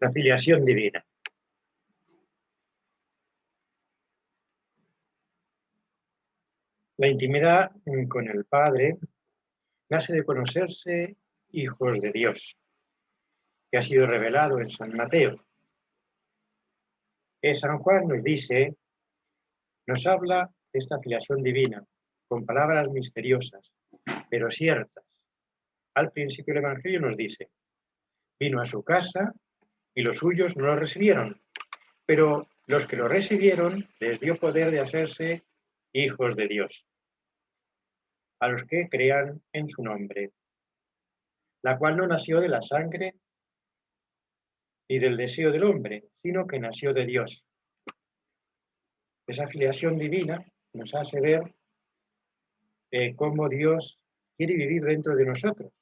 La filiación divina. La intimidad con el Padre nace de conocerse hijos de Dios, que ha sido revelado en San Mateo. San Juan nos habla de esta filiación divina, con palabras misteriosas, pero ciertas. Al principio el Evangelio nos dice, vino a su casa y los suyos no lo recibieron, pero los que lo recibieron les dio poder de hacerse hijos de Dios, a los que crean en su nombre, la cual no nació de la sangre ni del deseo del hombre, sino que nació de Dios. Esa filiación divina nos hace ver cómo Dios quiere vivir dentro de nosotros.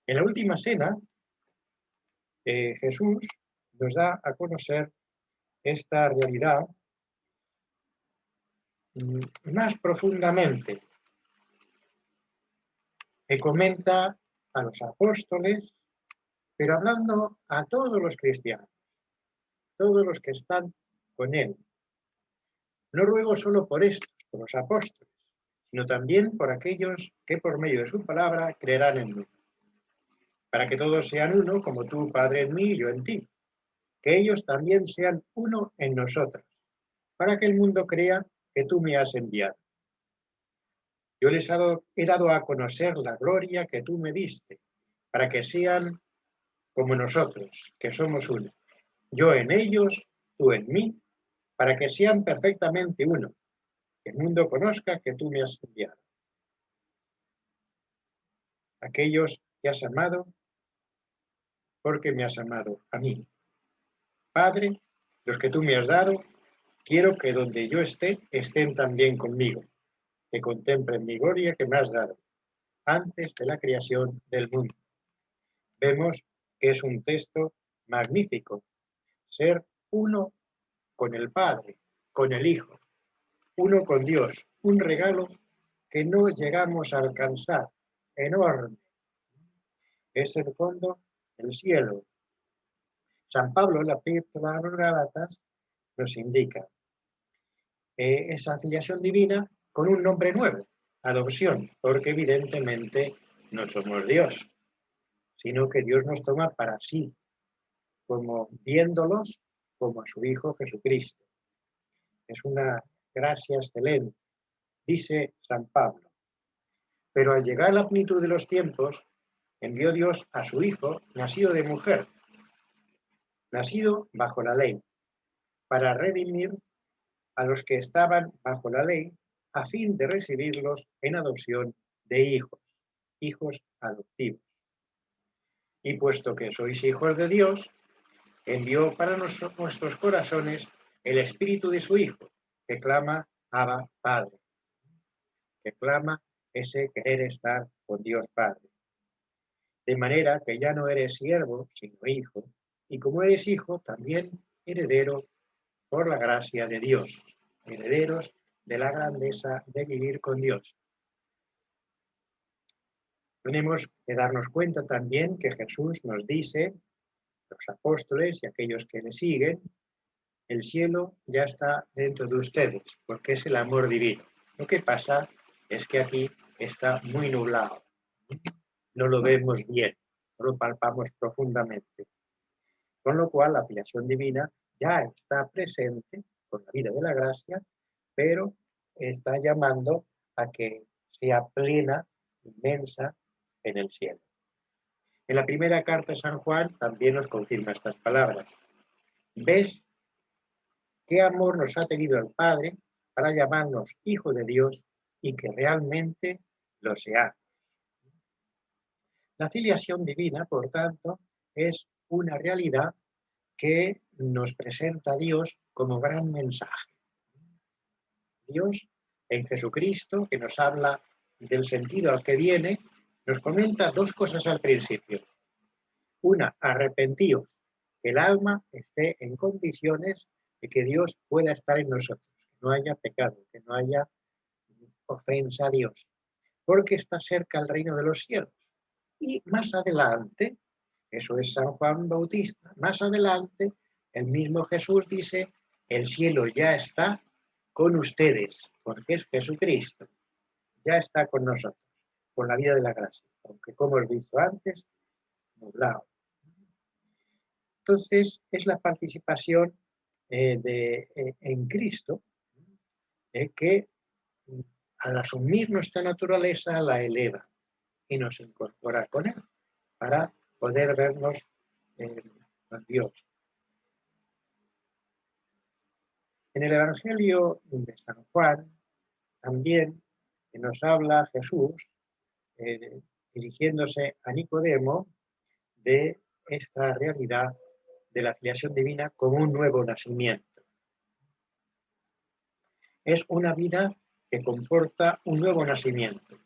En la última cena, Jesús nos da a conocer esta realidad más profundamente, que comenta a los apóstoles, pero hablando a todos los cristianos, todos los que están con él. No ruego solo por estos, por los apóstoles, sino también por aquellos que por medio de su palabra creerán en mí, para que todos sean uno, como tú, Padre, en mí y yo en ti, que ellos también sean uno en nosotros, para que el mundo crea que tú me has enviado. Yo les he dado a conocer la gloria que tú me diste, para que sean como nosotros, que somos uno. Yo en ellos, tú en mí, para que sean perfectamente uno, que el mundo conozca que tú me has enviado. Aquellos que has amado, porque me has amado a mí. Padre, los que tú me has dado, quiero que donde yo esté, estén también conmigo, que contemplen mi gloria que me has dado, antes de la creación del mundo. Vemos que es un texto magnífico, ser uno con el Padre, con el Hijo, uno con Dios, un regalo que no llegamos a alcanzar, enorme. Es en el fondo el cielo. San Pablo, en la epístola a los Gálatas, nos indica esa filiación divina con un nombre nuevo, adopción, porque evidentemente no somos Dios, sino que Dios nos toma para sí, como viéndolos como a su Hijo Jesucristo. Es una gracia excelente, dice San Pablo. Pero al llegar a la plenitud de los tiempos, envió Dios a su Hijo, nacido de mujer, nacido bajo la ley, para redimir a los que estaban bajo la ley, a fin de recibirlos en adopción de hijos, hijos adoptivos. Y puesto que sois hijos de Dios, envió para nuestros corazones el espíritu de su Hijo, que clama, Abba, Padre, que clama ese querer estar con Dios Padre. De manera que ya no eres siervo, sino hijo, y como eres hijo, también heredero por la gracia de Dios, herederos de la grandeza de vivir con Dios. Tenemos que darnos cuenta también que Jesús nos dice, los apóstoles y aquellos que le siguen, el cielo ya está dentro de ustedes, porque es el amor divino. Lo que pasa es que aquí está muy nublado, no lo vemos bien, no lo palpamos profundamente. Con lo cual la filiación divina ya está presente con la vida de la gracia, pero está llamando a que sea plena, inmensa en el cielo. En la primera carta de San Juan también nos confirma estas palabras. ¿Ves qué amor nos ha tenido el Padre para llamarnos hijos de Dios y que realmente lo seamos? La filiación divina, por tanto, es una realidad que nos presenta a Dios como gran mensaje. Dios en Jesucristo, que nos habla del sentido al que viene, nos comenta dos cosas al principio. Una, arrepentíos, que el alma esté en condiciones de que Dios pueda estar en nosotros, que no haya pecado, que no haya ofensa a Dios, porque está cerca el reino de los cielos. Y más adelante, Eso es San Juan Bautista. Más adelante, el mismo Jesús dice, el cielo ya está con ustedes, porque es Jesucristo, ya está con nosotros, con la vida de la gracia, aunque como hemos visto antes, nublado. Entonces, es la participación en Cristo que al asumir nuestra naturaleza la eleva y nos incorpora con Él para poder vernos con Dios. En el Evangelio de San Juan también nos habla Jesús dirigiéndose a Nicodemo de esta realidad de la filiación divina como un nuevo nacimiento. Es una vida que comporta un nuevo nacimiento.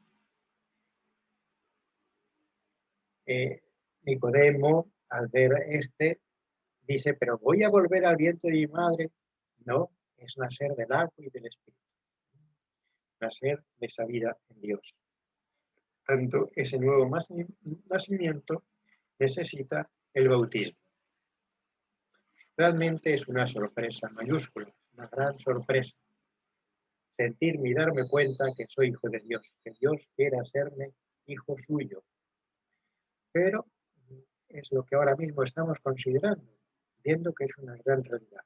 Nicodemo, al ver dice, pero ¿voy a volver al vientre de mi madre? No, es nacer del agua y del Espíritu. Nacer de esa vida en Dios. Tanto ese nuevo nacimiento necesita el bautismo. Realmente es una sorpresa mayúscula, una gran sorpresa. Sentirme y darme cuenta que soy hijo de Dios, que Dios quiere hacerme hijo suyo. Pero es lo que ahora mismo estamos considerando, viendo que es una gran realidad.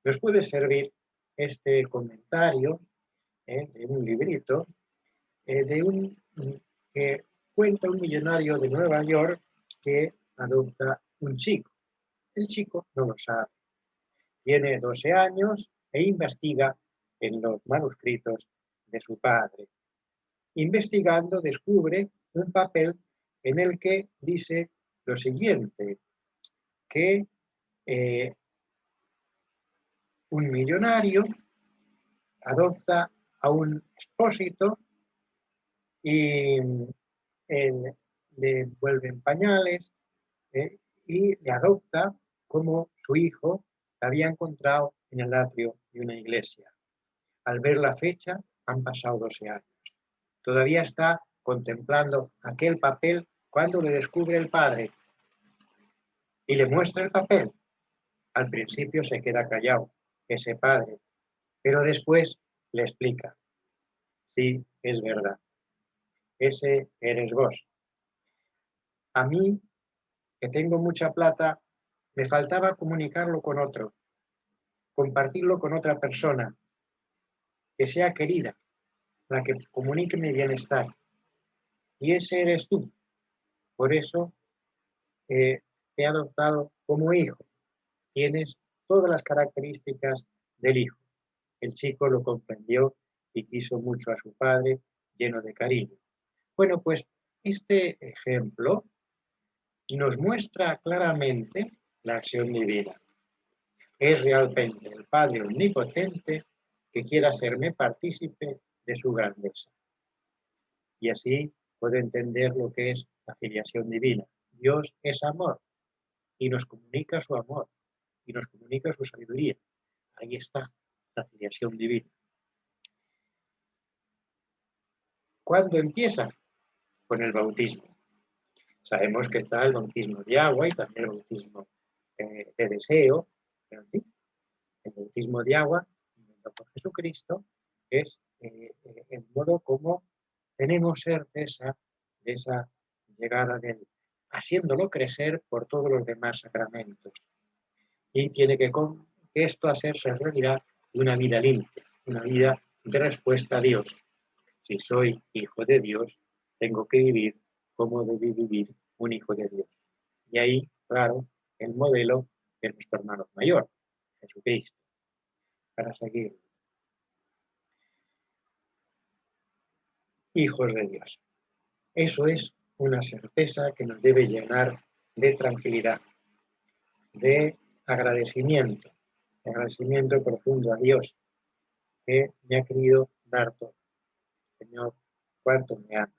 Nos puede servir este comentario de un librito que cuenta un millonario de Nueva York que adopta un chico. El chico no lo sabe. Tiene 12 años e investiga en los manuscritos de su padre. Investigando descubre un papel en el que dice lo siguiente, que un millonario adopta a un expósito y le envuelven pañales y le adopta como su hijo que había encontrado en el atrio de una iglesia. Al ver la fecha, han pasado 12 años. Todavía está contemplando aquel papel cuando le descubre el padre y le muestra el papel. Al principio se queda callado, ese padre, pero después le explica, sí, es verdad, ese eres vos. A mí, que tengo mucha plata, me faltaba comunicarlo con otro, compartirlo con otra persona, que sea querida, la que comunique mi bienestar. Y ese eres tú. Por eso te he adoptado como hijo. Tienes todas las características del hijo. El chico lo comprendió y quiso mucho a su padre, lleno de cariño. Bueno, pues este ejemplo nos muestra claramente la acción divina. Es realmente el Padre omnipotente que quiere hacerme partícipe de su grandeza. Y así puedo entender lo que es la filiación divina. Dios es amor y nos comunica su amor y nos comunica su sabiduría. Ahí está la filiación divina. ¿Cuándo empieza? Con el bautismo. Sabemos que está el bautismo de agua y también el bautismo de deseo. Pero sí, el bautismo de agua, inventado por Jesucristo, es el modo como tenemos certeza de esa llegada de Él, haciéndolo crecer por todos los demás sacramentos. Y tiene que esto hacerse realidad de una vida limpia, una vida de respuesta a Dios. Si soy hijo de Dios, tengo que vivir como debe vivir un hijo de Dios. Y ahí, claro, el modelo es nuestro hermano mayor, Jesucristo, para seguir. Hijos de Dios. Eso es una certeza que nos debe llenar de tranquilidad, de agradecimiento profundo a Dios que me ha querido dar todo. Señor, cuánto me amas.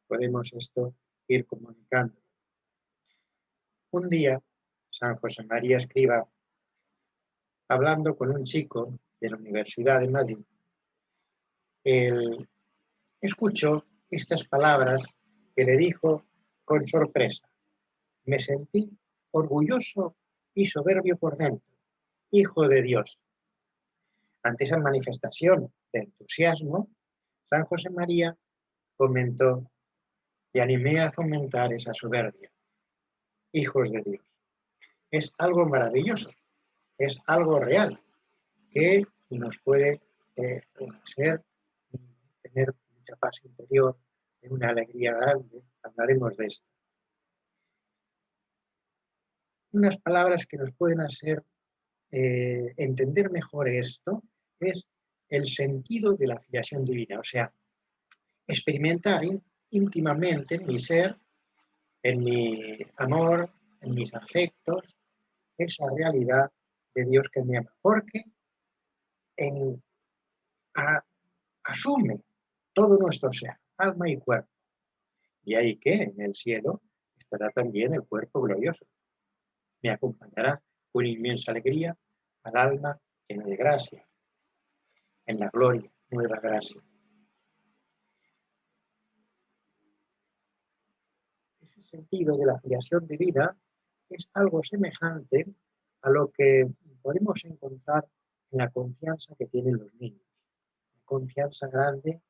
Podemos esto ir comunicando. Un día, San José María Escrivá, hablando con un chico de la Universidad de Madrid, él escuchó estas palabras que le dijo con sorpresa. me sentí orgulloso y soberbio por dentro, hijo de Dios. Ante esa manifestación de entusiasmo, San José María comentó y animé a fomentar esa soberbia, hijos de Dios. Es algo maravilloso, es algo real, que nos puede ser, tener mucha paz interior, una alegría grande. Hablaremos de esto. Unas palabras que nos pueden hacer entender mejor esto es el sentido de la filiación divina, o sea, experimentar íntimamente en mi ser, en mi amor, en mis afectos, esa realidad de Dios que me ama, porque asume todo nuestro ser, alma y cuerpo. Y ahí que en el cielo estará también el cuerpo glorioso. Me acompañará con inmensa alegría al alma llena de gracia, en la gloria, nueva gracia. Ese sentido de la filiación divina es algo semejante a lo que podemos encontrar en la confianza que tienen los niños. Una confianza grande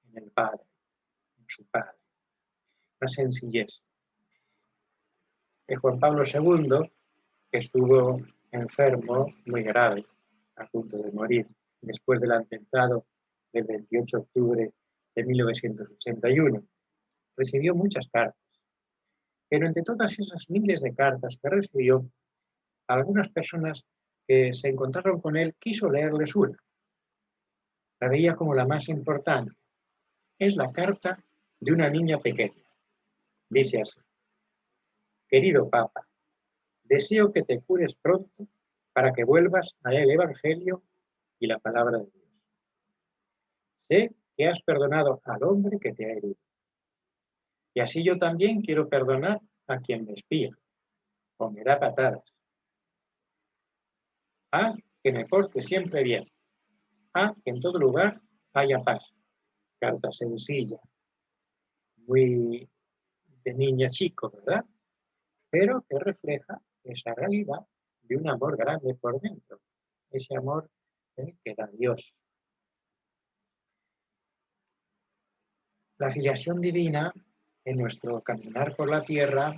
en el Padre, en su Padre. Una sencillez. Juan Pablo II, que estuvo enfermo, muy grave, a punto de morir, después del atentado del 28 de octubre de 1981, recibió muchas cartas. Pero entre todas esas miles de cartas que recibió, algunas personas que se encontraron con él quiso leerles una. La veía como la más importante. Es la carta de una niña pequeña. Dice así: querido Papa, deseo que te cures pronto para que vuelvas a el Evangelio y la palabra de Dios. Sé que has perdonado al hombre que te ha herido. Y así yo también quiero perdonar a quien me espía o me da patadas. Haz que me porte siempre bien. Haz que en todo lugar haya paz. Carta sencilla, muy de niña chico, ¿verdad? Pero que refleja esa realidad de un amor grande por dentro. Ese amor que da Dios. La filiación divina en nuestro caminar por la tierra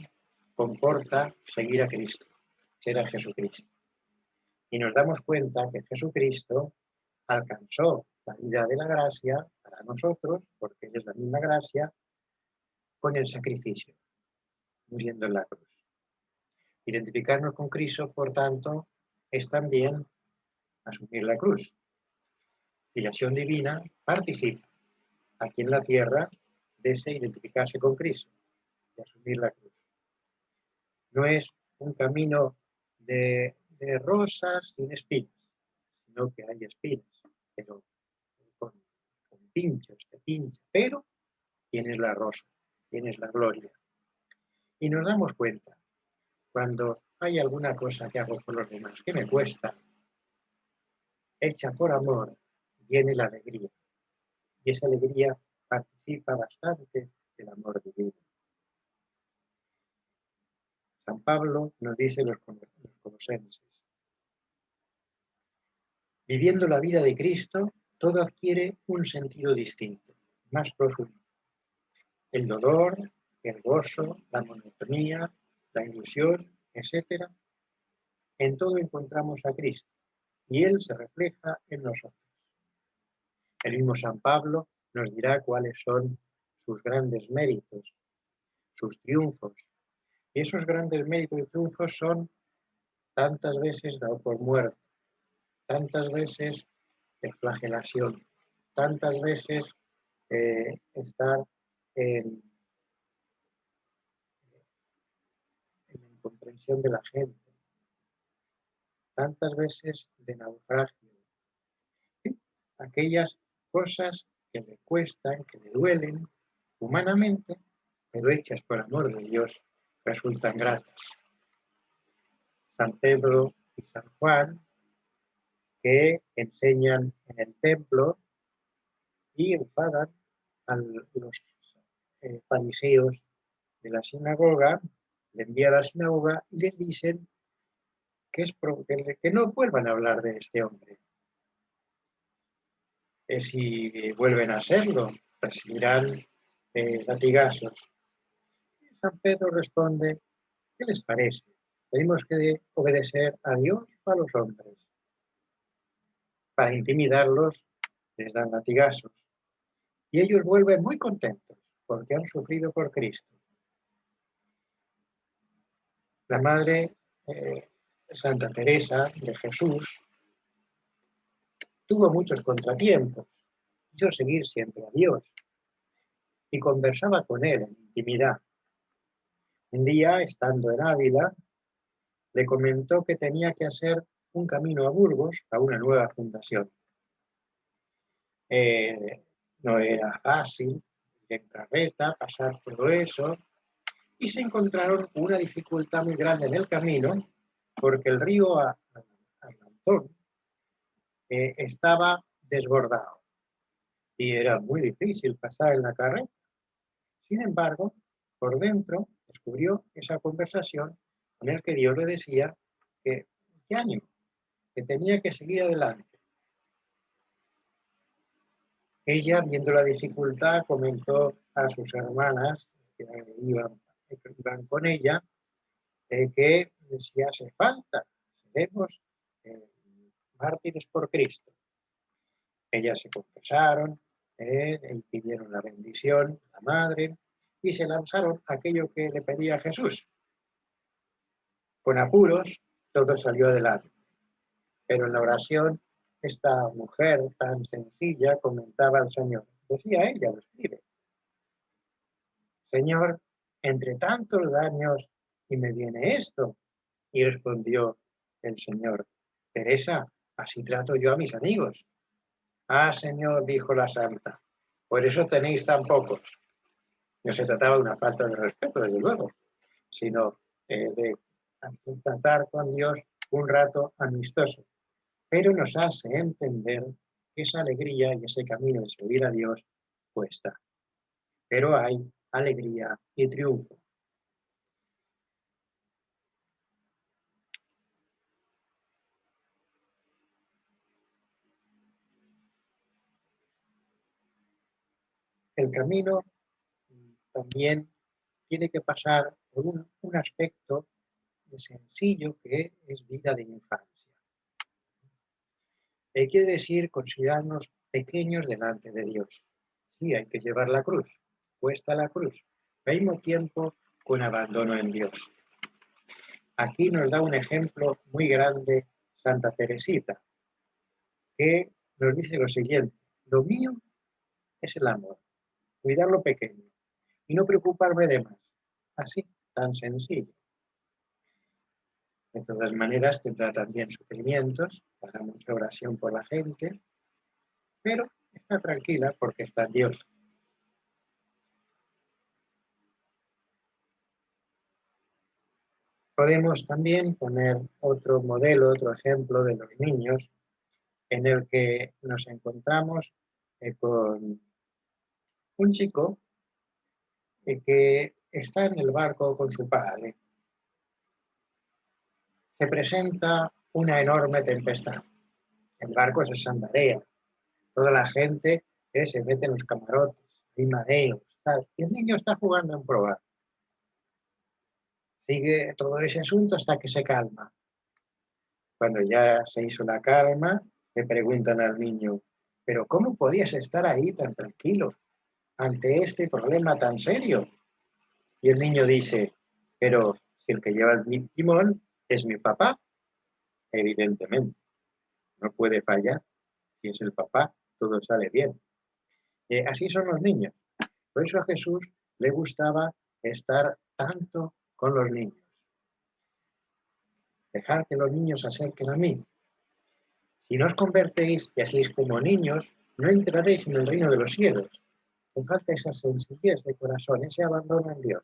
comporta seguir a Cristo, ser a Jesucristo. Y nos damos cuenta que Jesucristo alcanzó la vida de la gracia para nosotros, porque es la misma gracia, con el sacrificio, muriendo en la cruz. Identificarnos con Cristo, por tanto, es también asumir la cruz. Filiación divina participa aquí en la tierra de ese identificarse con Cristo, de asumir la cruz. No es un camino de rosas sin espinas, sino que hay espinas, pero con pinchos, te pincha, pero tienes la rosa, tienes la gloria. Y nos damos cuenta, cuando hay alguna cosa que hago por los demás que me cuesta, hecha por amor, viene la alegría. Y esa alegría participa bastante del amor divino. San Pablo nos dice los colosenses: viviendo la vida de Cristo, todo adquiere un sentido distinto, más profundo. El dolor, el gozo, la monotonía, la ilusión, etc. En todo encontramos a Cristo y Él se refleja en nosotros. El mismo San Pablo nos dirá cuáles son sus grandes méritos, sus triunfos. Y esos grandes méritos y triunfos son tantas veces dado por muerto, tantas veces de flagelación, tantas veces estar en la incomprensión de la gente, tantas veces de naufragio. ¿Sí? Aquellas cosas que le cuestan, que le duelen humanamente, pero hechas por amor de Dios, resultan gratas. San Pedro y San Juan, que enseñan en el templo y enfadan a los fariseos de la sinagoga, le envía a la sinagoga y les dicen que no vuelvan a hablar de este hombre. Si vuelven a hacerlo, recibirán latigazos. San Pedro responde: ¿qué les parece? ¿Tenemos que obedecer a Dios o a los hombres? Para intimidarlos les dan latigazos. Y ellos vuelven muy contentos porque han sufrido por Cristo. La madre Santa Teresa de Jesús tuvo muchos contratiempos. Quiso seguir siempre a Dios y conversaba con él en intimidad. Un día, estando en Ávila, le comentó que tenía que hacer un camino a Burgos, a una nueva fundación. No era fácil ir en carreta, pasar todo eso, y se encontraron una dificultad muy grande en el camino, porque el río Arlanzón estaba desbordado y era muy difícil pasar en la carreta. Sin embargo, por dentro descubrió esa conversación en la que Dios le decía que ánimo, que tenía que seguir adelante. Ella, viendo la dificultad, comentó a sus hermanas que iban con ella que si hace falta, seremos mártires por Cristo. Ellas se confesaron y pidieron la bendición a la madre y se lanzaron a aquello que le pedía Jesús. Con apuros, todo salió adelante. Pero en la oración, esta mujer tan sencilla comentaba al Señor. Decía ella, lo escribe: Señor, entre tantos daños y me viene esto. Y respondió el Señor: Teresa, así trato yo a mis amigos. Ah, Señor, dijo la santa, por eso tenéis tan pocos. No se trataba de una falta de respeto, desde luego, sino de tratar con Dios un rato amistoso. Pero nos hace entender que esa alegría y ese camino de servir a Dios cuesta. Pero hay alegría y triunfo. El camino también tiene que pasar por un aspecto sencillo que es vida de infancia. Quiere decir considerarnos pequeños delante de Dios. Sí, hay que llevar la cruz, cuesta la cruz, al mismo tiempo con abandono en Dios. Aquí nos da un ejemplo muy grande Santa Teresita, que nos dice lo siguiente: lo mío es el amor, cuidar lo pequeño y no preocuparme de más. Así, tan sencillo. De todas maneras, tendrá también sufrimientos, hará mucha oración por la gente, pero está tranquila porque está en Dios. Podemos también poner otro modelo, otro ejemplo de los niños, en el que nos encontramos con un chico que está en el barco con su padre. Se presenta una enorme tempestad. El barco se sandarea. Toda la gente se mete en los camarotes, hay mareos, tal. Y el niño está jugando en proa. Sigue todo ese asunto hasta que se calma. Cuando ya se hizo la calma, le preguntan al niño: ¿pero cómo podías estar ahí tan tranquilo ante este problema tan serio? Y el niño dice: pero si el que lleva el timón es mi papá, evidentemente, no puede fallar. Si es el papá, todo sale bien. Así son los niños. Por eso a Jesús le gustaba estar tanto con los niños. Dejar que los niños se acerquen a mí. Si no os convertéis y así es como niños, no entraréis en el reino de los cielos. Os falta esa sencillez de corazón, ese abandono en Dios.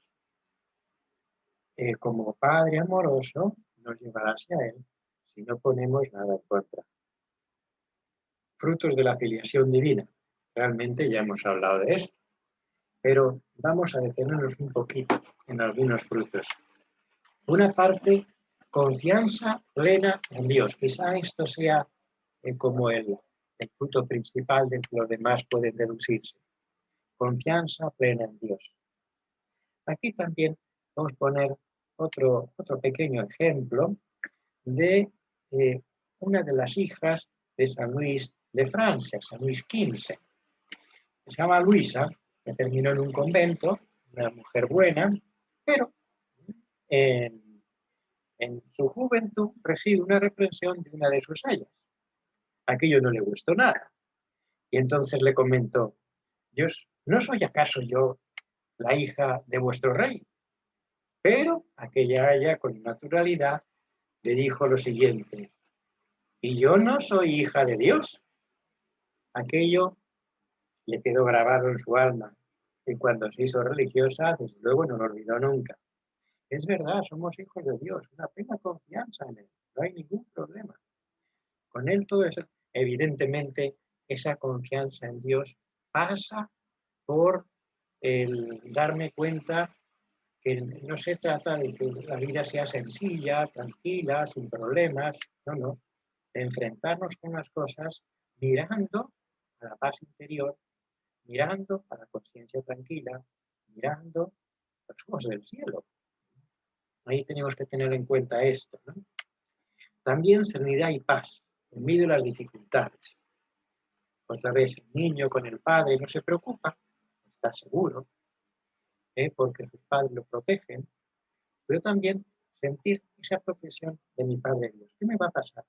Como Padre amoroso, nos llevará hacia Él si no ponemos nada en contra. Frutos de la filiación divina. Realmente ya hemos hablado de esto, pero vamos a detenernos un poquito en algunos frutos. Una parte, confianza plena en Dios. Quizá esto sea como el punto principal de que los demás pueden deducirse. Confianza plena en Dios. Aquí también vamos a poner otro pequeño ejemplo de una de las hijas de San Luis de Francia, San Luis XV. Se llama Luisa, que terminó en un convento, una mujer buena, pero en su juventud recibe una reprensión de una de sus ayas. Aquello no le gustó nada. Y entonces le comentó, ¿no soy acaso yo la hija de vuestro rey? Pero aquella aya, con naturalidad, le dijo lo siguiente, ¿y yo no soy hija de Dios? Aquello le quedó grabado en su alma, y cuando se hizo religiosa, desde luego no lo olvidó nunca. Es verdad, somos hijos de Dios, una plena confianza en Él, no hay ningún problema. Con Él todo eso, evidentemente, esa confianza en Dios pasa por el darme cuenta que no se trata de que la vida sea sencilla, tranquila, sin problemas, no, de enfrentarnos con las cosas mirando a la paz interior, mirando a la conciencia tranquila, mirando a los ojos del cielo. Ahí tenemos que tener en cuenta esto, ¿no? También serenidad y paz en medio de las dificultades. Otra vez, el niño con el padre no se preocupa, está seguro, porque sus padres lo protegen, pero también sentir esa protección de mi Padre Dios. ¿Qué me va a pasar?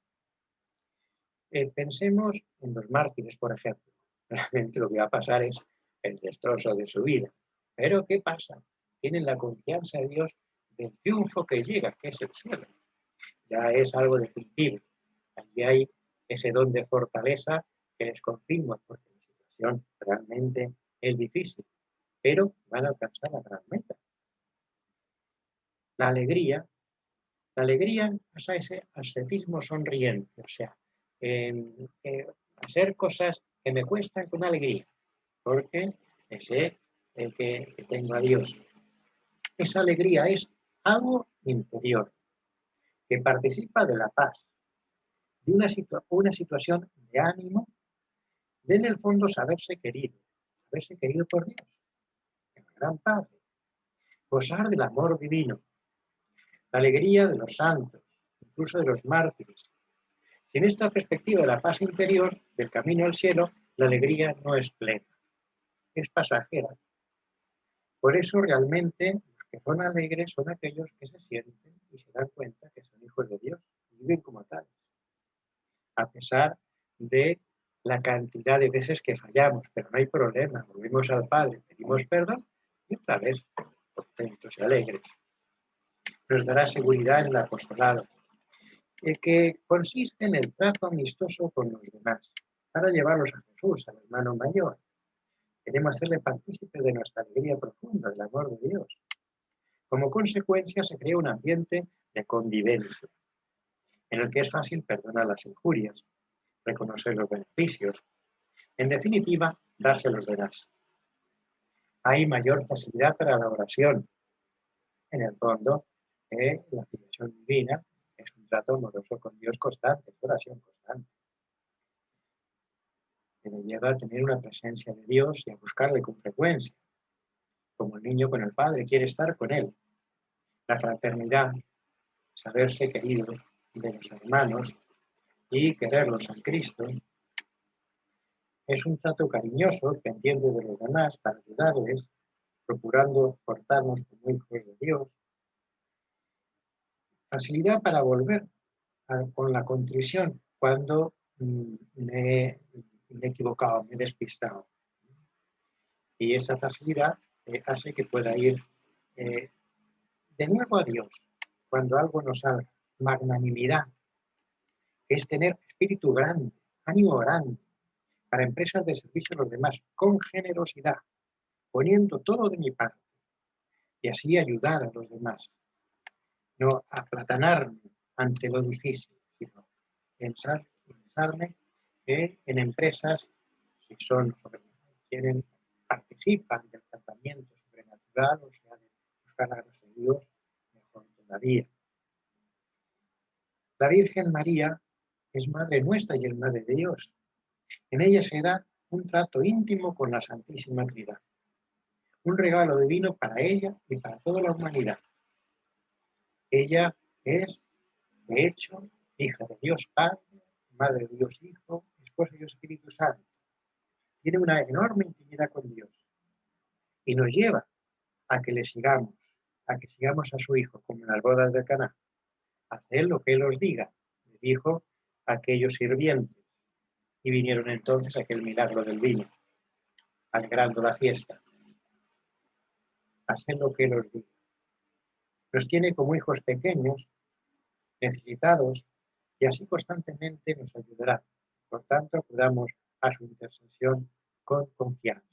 Pensemos en los mártires, por ejemplo. Realmente lo que va a pasar es el destrozo de su vida. Pero ¿qué pasa? Tienen la confianza de Dios del triunfo que llega, que es el cielo. Ya es algo definitivo. Allí hay ese don de fortaleza que les confirma, porque la situación realmente es difícil, pero van a alcanzar la gran meta. La alegría es ese ascetismo sonriente, o sea, hacer cosas que me cuestan con alegría, porque sé que tengo a Dios. Esa alegría es algo interior, que participa de la paz, de una situación de ánimo, de en el fondo saberse querido por Dios, el gran Padre, gozar del amor divino, la alegría de los santos, incluso de los mártires. Sin esta perspectiva de la paz interior, del camino al cielo, la alegría no es plena, es pasajera. Por eso realmente los que son alegres son aquellos que se sienten y se dan cuenta que son hijos de Dios y viven como tales. A pesar de la cantidad de veces que fallamos, pero no hay problema, volvemos al Padre, pedimos perdón y otra vez contentos y alegres. Nos dará seguridad en el apostolado, que consiste en el trato amistoso con los demás, para llevarlos a Jesús, al hermano mayor. Queremos hacerle partícipe de nuestra alegría profunda, del amor de Dios. Como consecuencia, se crea un ambiente de convivencia, en el que es fácil perdonar las injurias, reconocer los beneficios, en definitiva, darse los demás. Hay mayor facilidad para la oración. En el fondo, la filiación divina es un trato amoroso con Dios constante, es oración constante, que me lleva a tener una presencia de Dios y a buscarle con frecuencia, como el niño con el padre, quiere estar con él. La fraternidad, saberse querido de los hermanos y quererlos en Cristo, es un trato cariñoso, pendiente de los demás para ayudarles, procurando portarnos como hijos de Dios. Facilidad para volver con la contrición cuando me he equivocado, me he despistado. Y esa facilidad hace que pueda ir de nuevo a Dios cuando algo nos salga. Magnanimidad, que es tener espíritu grande, ánimo grande, para empresas de servicio a los demás, con generosidad, poniendo todo de mi parte y así ayudar a los demás. No aplatanarme ante lo difícil, sino pensarme en empresas que participan del tratamiento sobrenatural, o sea, de buscar la gracia de Dios mejor todavía. La Virgen María es Madre nuestra y es Madre de Dios. En ella se da un trato íntimo con la Santísima Trinidad, un regalo divino para ella y para toda la humanidad. Ella es, de hecho, hija de Dios Padre, Madre de Dios Hijo, esposa de Dios Espíritu Santo. Tiene una enorme intimidad con Dios y nos lleva a que le sigamos, a que sigamos a su Hijo, como en las bodas de Caná. Haced lo que Él os diga, le dijo a aquellos sirvientes. Y vinieron entonces aquel milagro del vino, alegrando la fiesta. Haced lo que Él os diga. Nos tiene como hijos pequeños, necesitados, y así constantemente nos ayudará. Por tanto, acudamos a su intercesión con confianza.